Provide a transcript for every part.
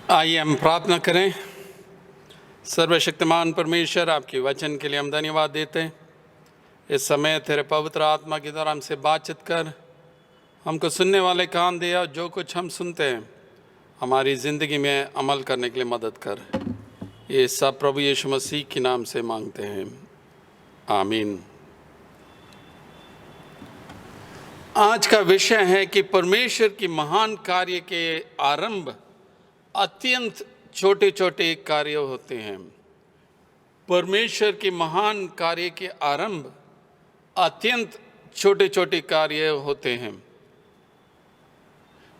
आइए हम प्रार्थना करें। सर्वशक्तिमान परमेश्वर, आपके वचन के लिए हम धन्यवाद देते हैं। इस समय तेरे पवित्र आत्मा के द्वारा हमसे बातचीत कर, हमको सुनने वाले कान दिया, जो कुछ हम सुनते हैं हमारी ज़िंदगी में अमल करने के लिए मदद कर। ये सब प्रभु यीशु मसीह के नाम से मांगते हैं, आमीन। आज का विषय है कि परमेश्वर की महान कार्य के आरंभ अत्यंत छोटे छोटे कार्य होते हैं। परमेश्वर के महान कार्य के आरंभ अत्यंत छोटे छोटे कार्य होते हैं।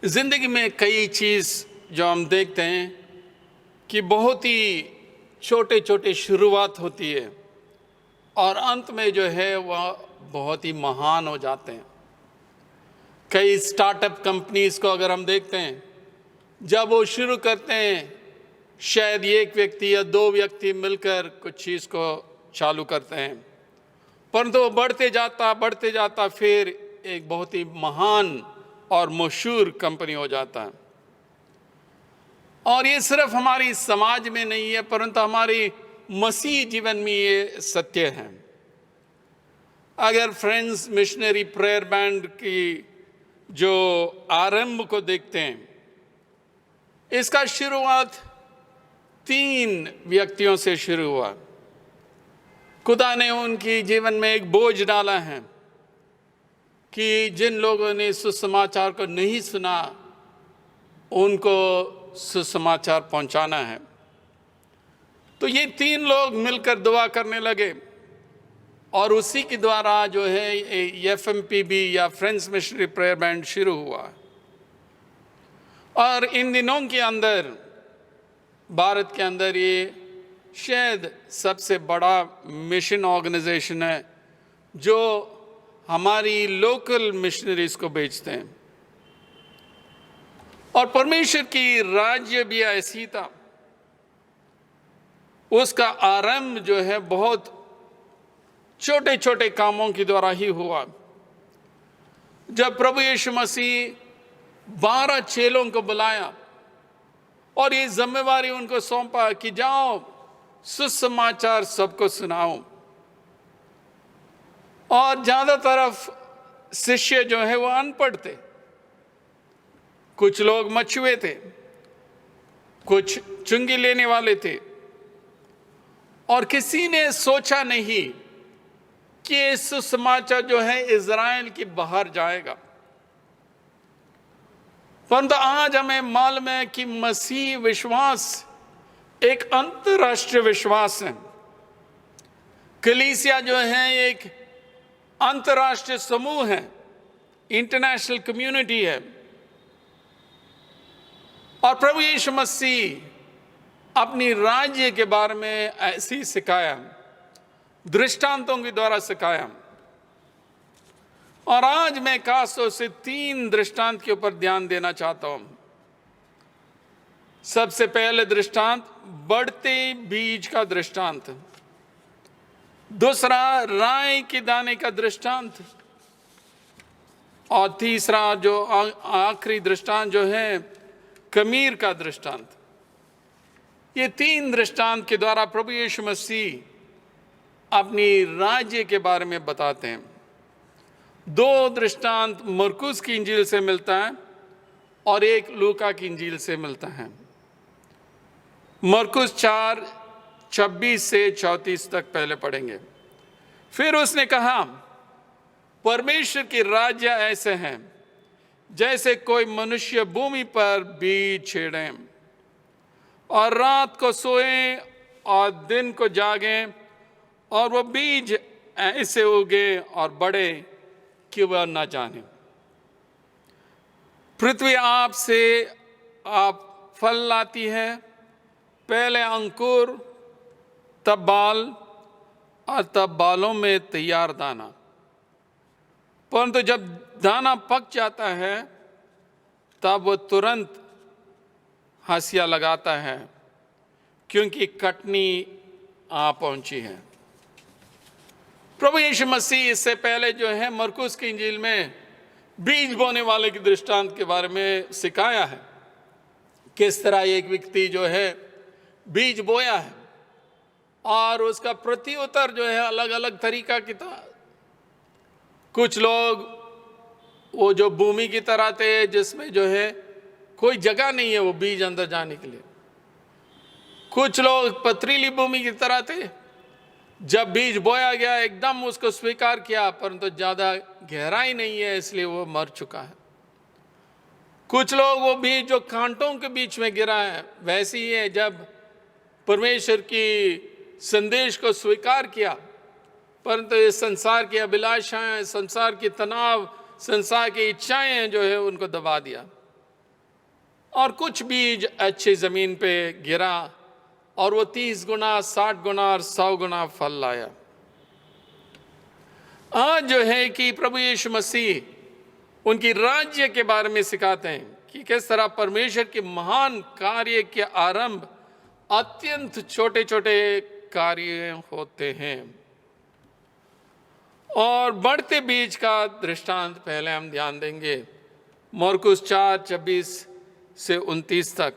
जिंदगी में कई चीज़ जो हम देखते हैं कि बहुत ही छोटे छोटे शुरुआत होती है और अंत में जो है वह बहुत ही महान हो जाते हैं। कई स्टार्टअप कंपनीज़ को अगर हम देखते हैं, जब वो शुरू करते हैं शायद एक व्यक्ति या दो व्यक्ति मिलकर कुछ चीज़ को चालू करते हैं, परंतु वो बढ़ते जाता फिर एक बहुत ही महान और मशहूर कंपनी हो जाता है। और ये सिर्फ हमारी समाज में नहीं है, परंतु हमारी मसीह जीवन में ये सत्य है। अगर फ्रेंड्स मिशनरी प्रेयर बैंड की जो आरंभ को देखते हैं, इसका शुरुआत 3 व्यक्तियों से शुरू हुआ। खुदा ने उनकी जीवन में एक बोझ डाला है कि जिन लोगों ने सुसमाचार को नहीं सुना उनको सुसमाचार पहुंचाना है। तो ये 3 लोग मिलकर दुआ करने लगे और उसी के द्वारा जो है FMPB या फ्रेंड्स मिशनरी प्रेयर बैंड शुरू हुआ। और इन दिनों के अंदर भारत के अंदर ये शायद सबसे बड़ा मिशन ऑर्गेनाइजेशन है जो हमारी लोकल मिशनरीज को भेजते हैं। और परमेश्वर की राज्य भी ऐसी था। उसका आरंभ जो है बहुत छोटे छोटे कामों के द्वारा ही हुआ। जब प्रभु यीशु मसीह 12 चेलों को बुलाया और ये जिम्मेवारी उनको सौंपा कि जाओ सुसमाचार सबको सुनाओ। और ज़्यादातर शिष्य जो है वो अनपढ़ थे, कुछ लोग मछुए थे, कुछ चुंगी लेने वाले थे, और किसी ने सोचा नहीं कि सुसमाचार जो है इज़राइल के बाहर जाएगा। परंतु आज हमें मालूम है कि मसीह विश्वास एक अंतर्राष्ट्रीय विश्वास है। कलीसिया जो है एक अंतर्राष्ट्रीय समूह है, इंटरनेशनल कम्युनिटी है। और प्रभु यीशु मसीह अपनी राज्य के बारे में ऐसे ही सिखाया, दृष्टांतों के द्वारा सिखाया। और आज मैं खासतौर से 3 दृष्टांत के ऊपर ध्यान देना चाहता हूं। सबसे पहले दृष्टांत बढ़ते बीज का दृष्टांत, दूसरा राई के दाने का दृष्टांत, और तीसरा जो आखिरी दृष्टांत जो है खमीर का दृष्टांत। ये 3 दृष्टांत के द्वारा प्रभु यीशु मसीह अपनी राज्य के बारे में बताते हैं। 2 दृष्टांत मरकुस की इंजील से मिलता है और एक लूका की इंजील से मिलता है। मरकुस 4:26 से 34 तक पहले पढ़ेंगे। फिर उसने कहा, परमेश्वर की राज्य ऐसे हैं जैसे कोई मनुष्य भूमि पर बीज छेड़े और रात को सोए और दिन को जागे, और वह बीज ऐसे उगे और बढ़े कि वह न जाने। पृथ्वी आप फल लाती है, पहले अंकुर, तब बाल, और तब बालों में तैयार दाना। परंतु जब दाना पक जाता है तब वो तुरंत हंसिया लगाता है, क्योंकि कटनी आ पहुंची है। प्रभु यीशु मसीह इससे पहले जो है मरकुस की इंजील में बीज बोने वाले के दृष्टांत के बारे में सिखाया है किस तरह एक व्यक्ति जो है बीज बोया है और उसका प्रत्युत्तर जो है अलग अलग तरीका की था। कुछ लोग वो जो भूमि की तरह थे जिसमें जो है कोई जगह नहीं है वो बीज अंदर जाने के लिए। कुछ लोग पथरीली भूमि की तरह थे, जब बीज बोया गया एकदम उसको स्वीकार किया, परंतु ज्यादा गहराई नहीं है इसलिए वो मर चुका है। कुछ लोग वो बीज जो कांटों के बीच में गिरा है, वैसे ही है जब परमेश्वर की संदेश को स्वीकार किया, परंतु इस संसार की अभिलाषाएं, संसार की तनाव, संसार की इच्छाएं जो है उनको दबा दिया। और कुछ बीज अच्छी जमीन पे गिरा और वो 30 गुना, 60 गुना और 100 गुना फल लाया। आज जो है कि प्रभु यीशु मसीह उनकी राज्य के बारे में सिखाते हैं कि किस तरह परमेश्वर के महान कार्य के आरंभ अत्यंत छोटे छोटे कार्य होते हैं। और बढ़ते बीज का दृष्टांत पहले हम ध्यान देंगे, मरकुस 4:26 से 29 तक।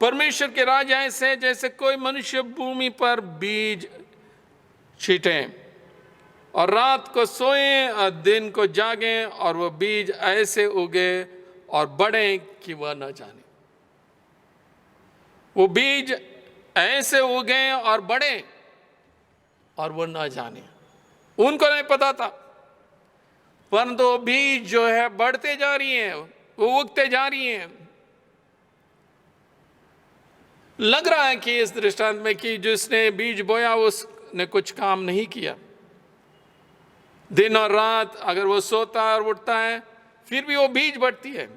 परमेश्वर के राज ऐसे जैसे कोई मनुष्य भूमि पर बीज छींटे और रात को सोए और दिन को जागे, और वो बीज ऐसे उगे और बढ़े कि वह न जाने। वो बीज ऐसे उगे और बढ़े और वो न जाने, उनको नहीं पता था, परंतु वो बीज जो है बढ़ते जा रही हैं, वो उगते जा रही हैं। लग रहा है कि इस दृष्टांत में कि जिसने बीज बोया उसने कुछ काम नहीं किया। दिन और रात अगर वो सोता और उठता है फिर भी वो बीज बढ़ती है।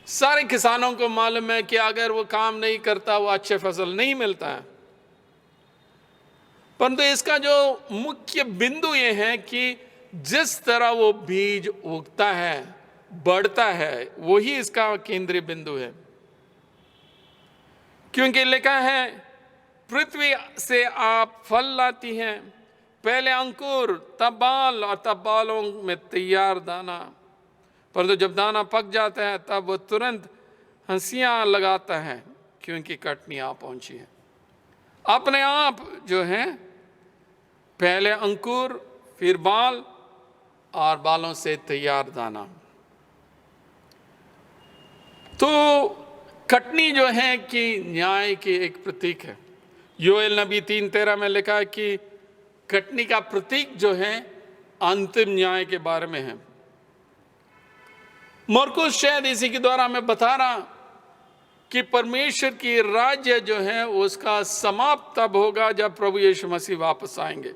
सारे किसानों को मालूम है कि अगर वो काम नहीं करता वो अच्छे फसल नहीं मिलता है, परंतु इसका जो मुख्य बिंदु ये है कि जिस तरह वो बीज उगता है, बढ़ता है, वही इसका केंद्रीय बिंदु है। क्योंकि लिखा है, पृथ्वी से आप फल लाती हैं, पहले अंकुर, तब बाल और तब बालों में तैयार दाना, परंतु जब दाना पक जाता है तब वो तुरंत हंसियां लगाता है क्योंकि कटनी आ पहुंची है। अपने आप जो है पहले अंकुर, फिर बाल और बालों से तैयार दाना। तो कटनी जो है कि न्याय की एक प्रतीक है। योएल नबी 3:13 में लिखा है कि कटनी का प्रतीक जो है अंतिम न्याय के बारे में है। मरकुस शायद इसी के द्वारा मैं बता रहा कि परमेश्वर की राज्य जो है उसका समाप्त तब होगा जब प्रभु यीशु मसीह वापस आएंगे।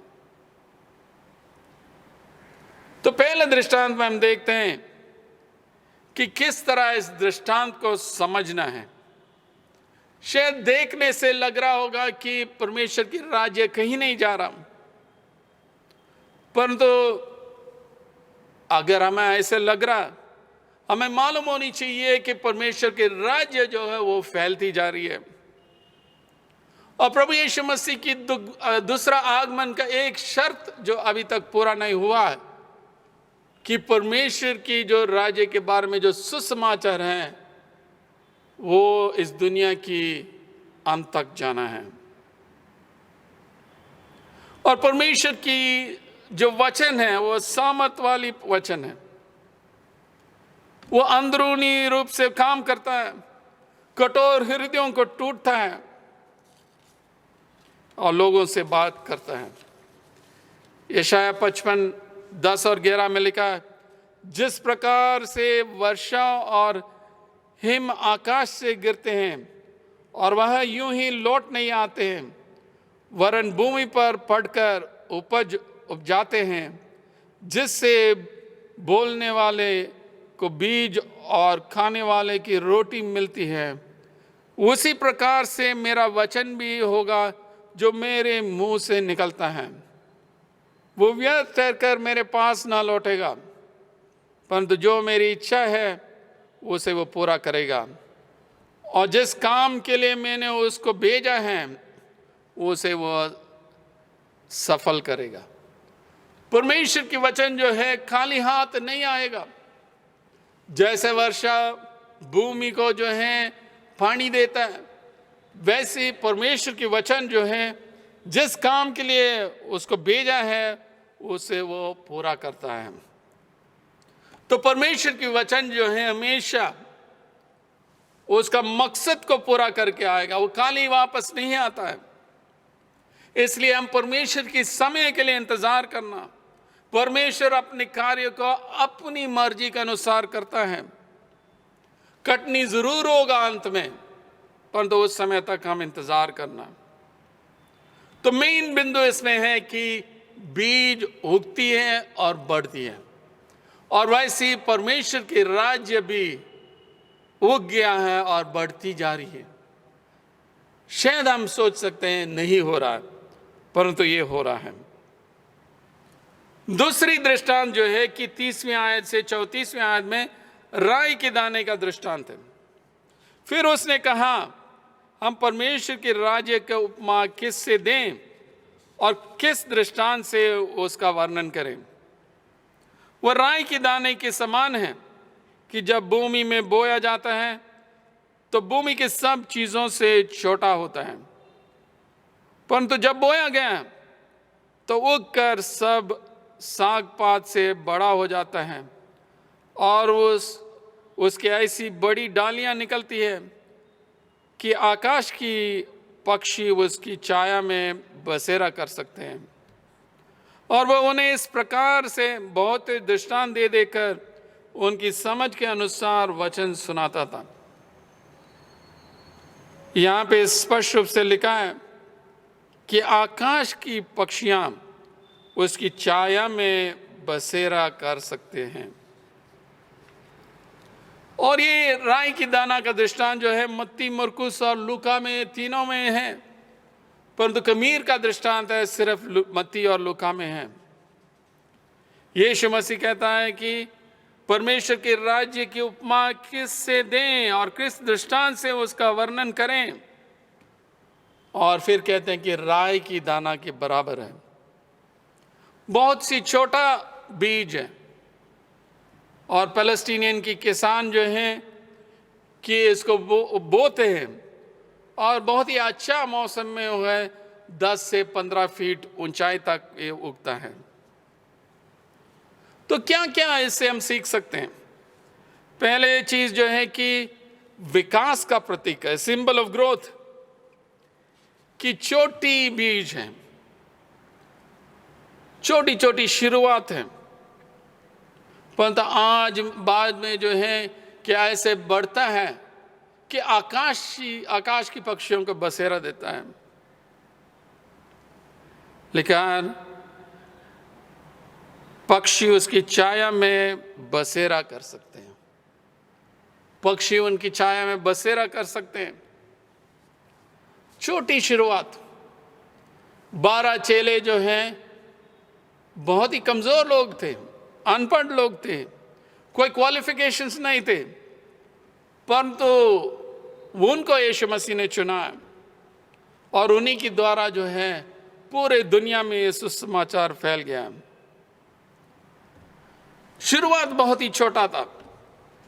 तो पहले दृष्टांत में हम देखते हैं कि किस तरह इस दृष्टांत को समझना है। शायद देखने से लग रहा होगा कि परमेश्वर की राज्य कहीं नहीं जा रहा, परंतु अगर हमें ऐसे लग रहा, हमें मालूम होनी चाहिए कि परमेश्वर के राज्य जो है वो फैलती जा रही है। और प्रभु यीशु मसीह की दूसरा आगमन का एक शर्त जो अभी तक पूरा नहीं हुआ है कि परमेश्वर की जो राज्य के बारे में जो सुसमाचार हैं वो इस दुनिया की अंत तक जाना है। और परमेश्वर की जो वचन है वो सामर्थ वाली वचन है, वो अंदरूनी रूप से काम करता है, कठोर हृदयों को टूटता है और लोगों से बात करता है। यशाया 55:10 और 11 में लिखा है, जिस प्रकार से वर्षा और हिम आकाश से गिरते हैं और वह यूं ही लौट नहीं आते हैं, वरन भूमि पर पड़कर उपज उपजाते हैं, जिससे बोलने वाले को बीज और खाने वाले की रोटी मिलती है, उसी प्रकार से मेरा वचन भी होगा जो मेरे मुंह से निकलता है। वो व्यर्थ ठहरकर मेरे पास ना लौटेगा, परंतु जो मेरी इच्छा है उसे वो पूरा करेगा, और जिस काम के लिए मैंने उसको भेजा है उसे वो सफल करेगा। परमेश्वर की वचन जो है खाली हाथ नहीं आएगा। जैसे वर्षा भूमि को जो है पानी देता है, वैसे ही परमेश्वर की वचन जो है जिस काम के लिए उसको भेजा है उसे वो पूरा करता है। तो परमेश्वर की वचन जो है हमेशा उसका मकसद को पूरा करके आएगा, वो खाली वापस नहीं आता है। इसलिए हम परमेश्वर की समय के लिए इंतजार करना, परमेश्वर अपने कार्य को अपनी मर्जी के अनुसार करता है। कटनी जरूर होगा अंत में, परंतु उस समय तक हम इंतजार करना। तो मेन बिंदु इसमें है कि बीज उगती है और बढ़ती है, और वैसे परमेश्वर के राज्य भी उग गया है और बढ़ती जा रही है। शायद हम सोच सकते हैं नहीं हो रहा है, परंतु ये हो रहा है। दूसरी दृष्टांत जो है कि 30वीं आयत से 34वीं आयत में राई के दाने का दृष्टांत है। फिर उसने कहा, हम परमेश्वर के राज्य का उपमा किससे दें और किस दृष्टांत से उसका वर्णन करें। वह राई के दाने के समान है कि जब भूमि में बोया जाता है तो भूमि के सब चीजों से छोटा होता है, परंतु जब बोया गया तो उगकर सब साग पात से बड़ा हो जाता है और उसके ऐसी बड़ी डालियां निकलती है कि आकाश की पक्षी उसकी छाया में बसेरा कर सकते हैं। और वह उन्हें इस प्रकार से बहुत दृष्टांत दे देकर उनकी समझ के अनुसार वचन सुनाता था। यहाँ पे स्पष्ट रूप से लिखा है कि आकाश की पक्षियां उसकी छाया में बसेरा कर सकते हैं। और ये राई की दाना का दृष्टांत जो है मत्ती, मरकुस और लूका में तीनों में है, परंतु खमीर का दृष्टांत है सिर्फ मत्ती और लूका में है। यीशु मसीह कहता है कि परमेश्वर के राज्य की उपमा किससे दें और किस दृष्टांत से उसका वर्णन करें, और फिर कहते हैं कि राई की दाना के बराबर है। बहुत सी छोटा बीज है, और पैलेस्टीनियन की किसान जो हैं कि इसको बोते हैं और बहुत ही अच्छा मौसम में वो है 10 से 15 फीट ऊंचाई तक ये उगता है। तो क्या क्या इससे हम सीख सकते हैं। पहले चीज जो है कि विकास का प्रतीक है, सिंबल ऑफ ग्रोथ, कि छोटी बीज है, छोटी छोटी शुरुआत है, परंतु आज बाद में जो है क्या ऐसे बढ़ता है कि आकाश की पक्षियों को बसेरा देता है। लेकिन पक्षी उसकी छाया में बसेरा कर सकते हैं, पक्षी उनकी छाया में बसेरा कर सकते हैं। छोटी शुरुआत। 12 चेले जो हैं बहुत ही कमजोर लोग थे, अनपढ़ लोग थे, कोई क्वालिफिकेशंस नहीं थे, परंतु उनको यीशु मसीह ने चुना और उन्हीं के द्वारा जो है पूरे दुनिया में ये सुसमाचार फैल गया। शुरुआत बहुत ही छोटा था,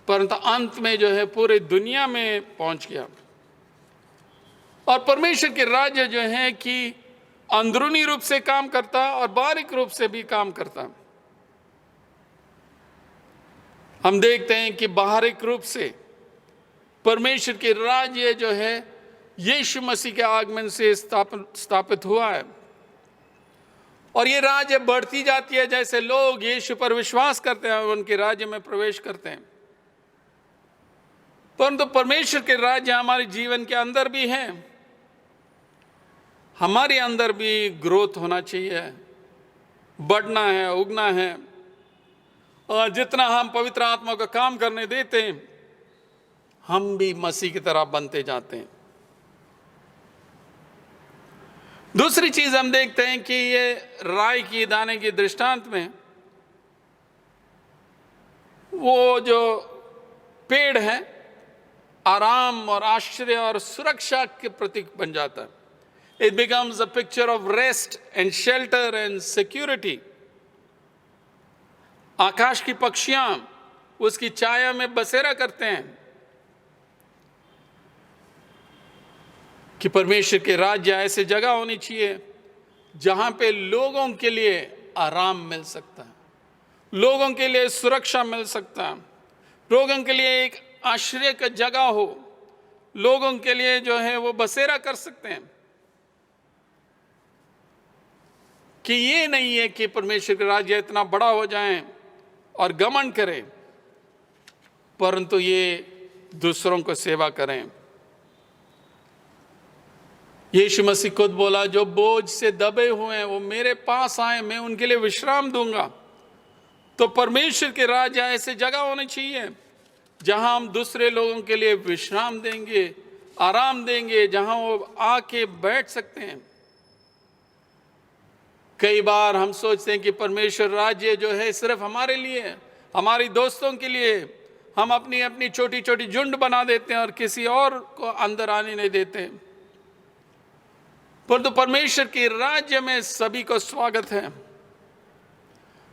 परंतु अंत में जो है पूरे दुनिया में पहुंच गया। और परमेश्वर के राज्य जो है कि अंदरूनी रूप से काम करता और बारीक रूप से भी काम करता। हम देखते हैं कि बाहरिक रूप से परमेश्वर के राज्य जो है यीशु मसीह के आगमन से स्थापित हुआ है, और ये राज्य बढ़ती जाती है जैसे लोग यीशु पर विश्वास करते हैं और उनके राज्य में प्रवेश करते हैं। परंतु परमेश्वर के राज्य हमारे जीवन के अंदर भी है, हमारे अंदर भी ग्रोथ होना चाहिए, बढ़ना है, उगना है। और जितना हम पवित्र आत्मा का काम करने देते हैं, हम भी मसीह की तरह बनते जाते हैं। दूसरी चीज हम देखते हैं कि ये राई की दाने की दृष्टांत में वो जो पेड़ है आराम और आश्रय और सुरक्षा के प्रतीक बन जाता है। It becomes a picture of rest and shelter and security. आकाश की पक्षियां उसकी छाया में बसेरा करते हैं कि परमेश्वर के राज्य ऐसी जगह होनी चाहिए जहाँ पे लोगों के लिए आराम मिल सकता है, लोगों के लिए सुरक्षा मिल सकता है, लोगों के लिए एक आश्रय का जगह हो, लोगों के लिए जो है वो बसेरा कर सकते हैं। कि ये नहीं है कि परमेश्वर का राज्य इतना बड़ा हो जाए और घमंड करें, परंतु ये दूसरों को सेवा करें। यीशु मसीह खुद बोला, जो बोझ से दबे हुए हैं वो मेरे पास आए, मैं उनके लिए विश्राम दूंगा। तो परमेश्वर के राज्य ऐसे जगह होनी चाहिए जहां हम दूसरे लोगों के लिए विश्राम देंगे, आराम देंगे, जहां वो आके बैठ सकते हैं। कई बार हम सोचते हैं कि परमेश्वर राज्य जो है सिर्फ हमारे लिए, हमारी दोस्तों के लिए, हम अपनी अपनी छोटी छोटी झुंड बना देते हैं और किसी और को अंदर आने नहीं देते। परंतु परमेश्वर के राज्य में सभी को स्वागत है।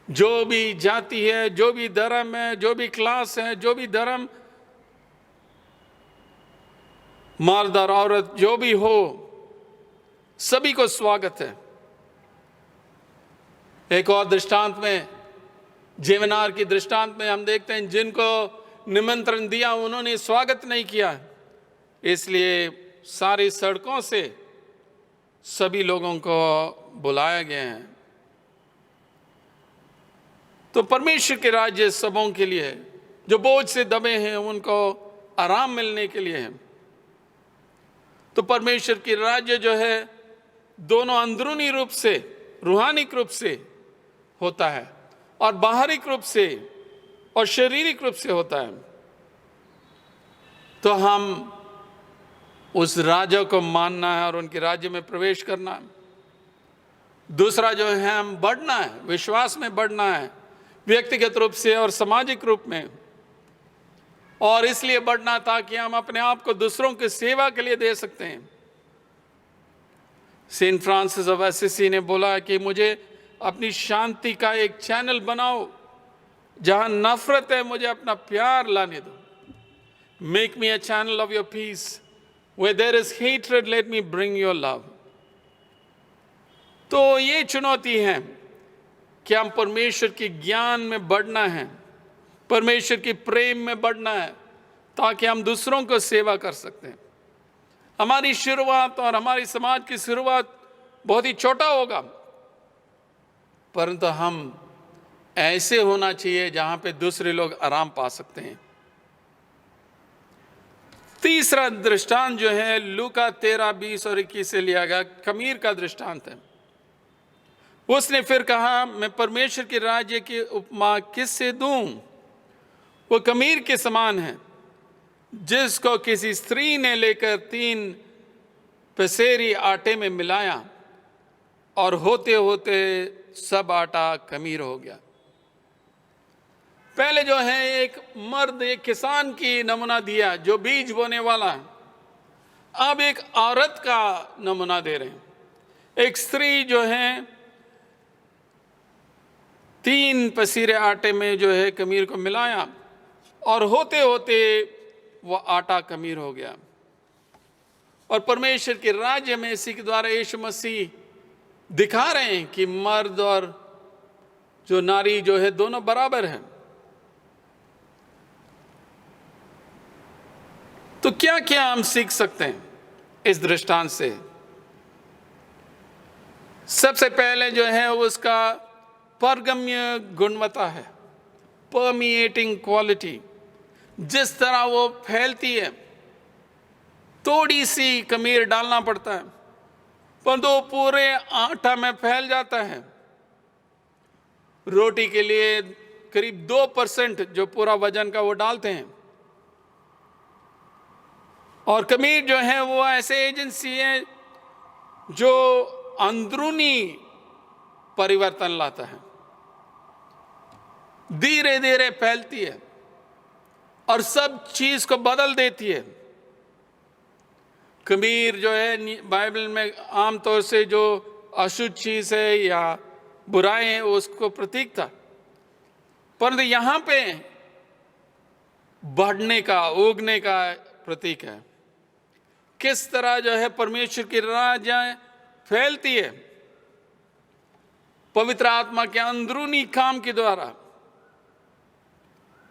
जो भी जाति है, जो भी धर्म है, जो भी क्लास है, जो भी धर्म, मर्द और औरत जो भी हो, सभी को स्वागत है। एक और दृष्टांत में, जेवनार की दृष्टांत में हम देखते हैं, जिनको निमंत्रण दिया उन्होंने स्वागत नहीं किया, इसलिए सारी सड़कों से सभी लोगों को बुलाया गया है। तो परमेश्वर के राज्य सबों के लिए, जो बोझ से दबे हैं उनको आराम मिलने के लिए है। तो परमेश्वर की राज्य जो है दोनों अंदरूनी रूप से, रूहानी रूप से होता है और बाहरी रूप से और शारीरिक रूप से होता है। तो हम उस राजा को मानना है और उनके राज्य में प्रवेश करना है। दूसरा जो है, हम बढ़ना है, विश्वास में बढ़ना है, व्यक्तिगत रूप से और सामाजिक रूप में। और इसलिए बढ़ना ताकि हम अपने आप को दूसरों की सेवा के लिए दे सकते हैं। सेंट फ्रांसिस ऑफ असिसी ने बोला कि मुझे अपनी शांति का एक चैनल बनाओ, जहां नफरत है मुझे अपना प्यार लाने दो। Make me a channel of your peace, where there is hatred let me bring your love। तो ये चुनौती है कि हम परमेश्वर के ज्ञान में बढ़ना है, परमेश्वर के प्रेम में बढ़ना है, ताकि हम दूसरों को सेवा कर सकते हैं। हमारी शुरुआत और हमारी समाज की शुरुआत बहुत ही छोटा होगा, परंतु हम ऐसे होना चाहिए जहां पे दूसरे लोग आराम पा सकते हैं। तीसरा दृष्टांत जो है लूका 13:20 और 21 से लिया गया, खमीर का दृष्टांत है। उसने फिर कहा, मैं परमेश्वर के राज्य की उपमा किससे दूं? वो खमीर के समान है जिसको किसी स्त्री ने लेकर 3 पसेरी आटे में मिलाया और होते होते सब आटा खमीर हो गया। पहले जो है एक मर्द, एक किसान की नमूना दिया जो बीज बोने वाला है। अब एक औरत का नमूना दे रहे हैं। एक स्त्री जो है 3 पसीरे आटे में जो है खमीर को मिलाया और होते होते वो आटा खमीर हो गया। और परमेश्वर के राज्य में इसी के द्वारा यीशु मसीह दिखा रहे हैं कि मर्द और जो नारी जो है दोनों बराबर हैं। तो क्या क्या हम सीख सकते हैं इस दृष्टांत से? सबसे पहले जो है उसका परगम्य गुणवत्ता है, परमिएटिंग क्वालिटी। जिस तरह वो फैलती है, थोड़ी सी खमीर डालना पड़ता है परंतु वो पूरे आटा में फैल जाता है। रोटी के लिए करीब 2% जो पूरा वजन का वो डालते हैं। और खमीर जो है वो ऐसे एजेंसी है जो अंदरूनी परिवर्तन लाता है, धीरे धीरे फैलती है और सब चीज को बदल देती है। खमीर जो है बाइबल में आमतौर से जो अशुद्ध चीज है या बुराई है उसको प्रतीक था, परंतु यहां पे बढ़ने का, उगने का प्रतीक है। किस तरह जो है परमेश्वर की राज्य फैलती है पवित्र आत्मा के अंदरूनी काम के द्वारा।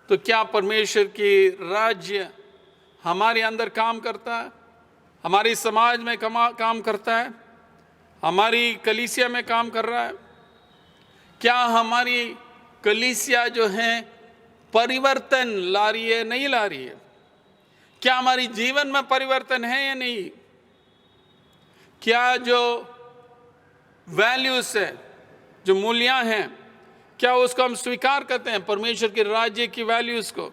तो क्या परमेश्वर की राज्य हमारे अंदर काम करता है, हमारी समाज में काम करता है, हमारी कलीसिया में काम कर रहा है? क्या हमारी कलीसिया जो है परिवर्तन ला रही है, नहीं ला रही है? क्या हमारी जीवन में परिवर्तन है या नहीं? क्या जो वैल्यूज है, जो मूल्य हैं, क्या उसको हम स्वीकार करते हैं, परमेश्वर के राज्य की वैल्यूज को?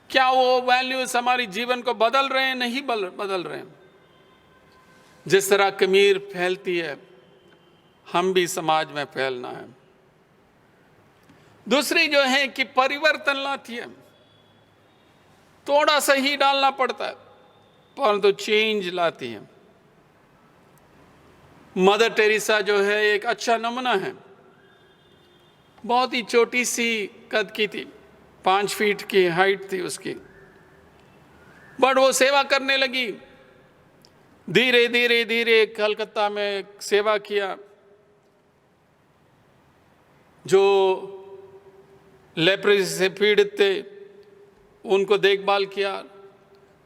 क्या वो वैल्यूज हमारी जीवन को बदल रहे हैं, नहीं बदल रहे हैं? जिस तरह कमीर फैलती है, हम भी समाज में फैलना है। दूसरी जो है कि परिवर्तन लाती है। थोड़ा सा ही डालना पड़ता है परंतु चेंज लाती है। मदर टेरेसा जो है एक अच्छा नमूना है। बहुत ही छोटी सी कद की थी, 5 फीट की हाइट थी उसकी, बट वो सेवा करने लगी। धीरे धीरे धीरे कलकत्ता में सेवा किया। जो लेप्रेसी से पीड़ित थे उनको देखभाल किया,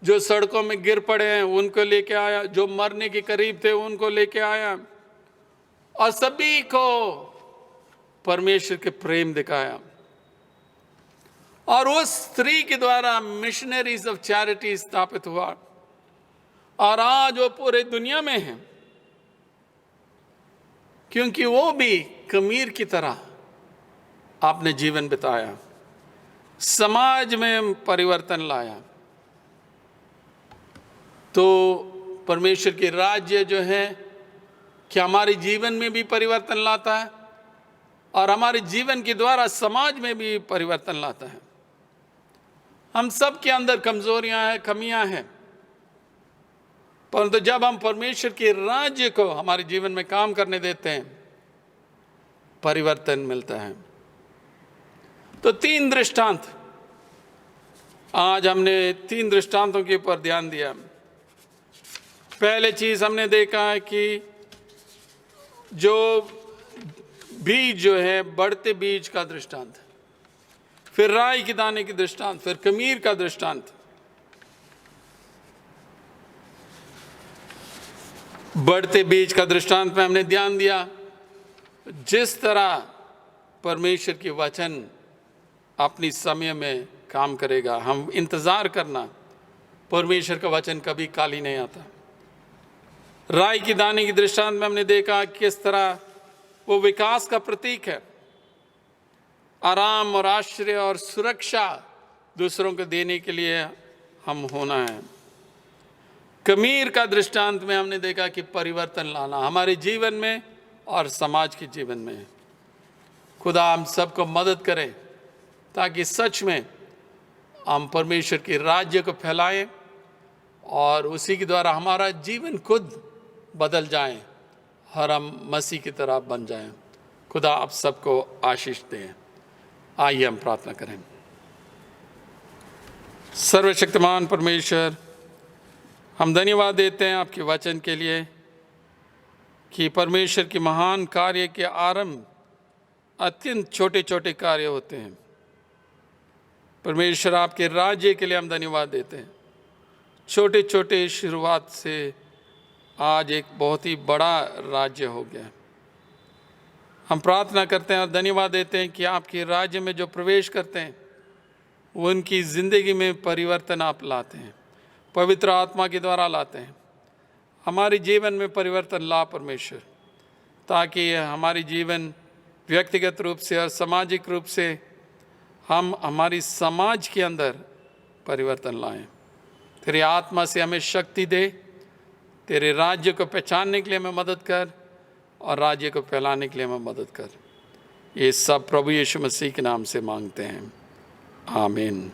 जो सड़कों में गिर पड़े हैं उनको लेके आया, जो मरने के करीब थे उनको लेके आया और सभी को परमेश्वर के प्रेम दिखाया। और उस स्त्री के द्वारा मिशनरीज ऑफ चैरिटी स्थापित हुआ और आज वो पूरे दुनिया में है, क्योंकि वो भी कमीर की तरह आपने जीवन बिताया, समाज में परिवर्तन लाया। तो परमेश्वर के राज्य जो है कि हमारे जीवन में भी परिवर्तन लाता है और हमारे जीवन के द्वारा समाज में भी परिवर्तन लाता है। हम सब के अंदर कमजोरियां हैं, कमियां हैं, परंतु जब हम परमेश्वर के राज्य को हमारे जीवन में काम करने देते हैं, परिवर्तन मिलता है। तो 3 दृष्टांत, आज हमने 3 दृष्टांतों के ऊपर ध्यान दिया। पहले चीज हमने देखा है कि जो बीज जो है, बढ़ते बीज का दृष्टांत, फिर राई के दाने की दृष्टांत, फिर कमीर का दृष्टांत। बढ़ते बीज का दृष्टांत में हमने ध्यान दिया जिस तरह परमेश्वर की वचन अपनी समय में काम करेगा, हम इंतजार करना, परमेश्वर का वचन कभी खाली नहीं आता। राई की दाने की दृष्टांत में हमने देखा किस तरह वो विकास का प्रतीक है, आराम और आश्रय और सुरक्षा दूसरों को देने के लिए हम होना है। कमीर का दृष्टांत में हमने देखा कि परिवर्तन लाना हमारे जीवन में और समाज के जीवन में। खुदा हम सबको मदद करे ताकि सच में हम परमेश्वर के राज्य को फैलाएं और उसी के द्वारा हमारा जीवन खुद बदल जाए और हम मसीह की तरह बन जाएं। खुदा आप सबको आशीष दें। आइए हम प्रार्थना करें। सर्वशक्तिमान परमेश्वर, हम धन्यवाद देते हैं आपके वचन के लिए कि परमेश्वर के महान कार्य के आरंभ अत्यंत छोटे छोटे कार्य होते हैं। परमेश्वर, आपके राज्य के लिए हम धन्यवाद देते हैं। छोटे छोटे शुरुआत से आज एक बहुत ही बड़ा राज्य हो गया। हम प्रार्थना करते हैं और धन्यवाद देते हैं कि आपके राज्य में जो प्रवेश करते हैं वो उनकी ज़िंदगी में परिवर्तन आप लाते हैं, पवित्र आत्मा के द्वारा लाते हैं। हमारे जीवन में परिवर्तन ला परमेश्वर, ताकि हमारी जीवन व्यक्तिगत रूप से और सामाजिक रूप से हम हमारी समाज के अंदर परिवर्तन लाएं। तेरी आत्मा से हमें शक्ति दे, तेरे राज्य को पहचानने के लिए हमें मदद कर और राज्य को फैलाने के लिए हमें मदद कर। ये सब प्रभु यीशु मसीह के नाम से मांगते हैं, आमीन।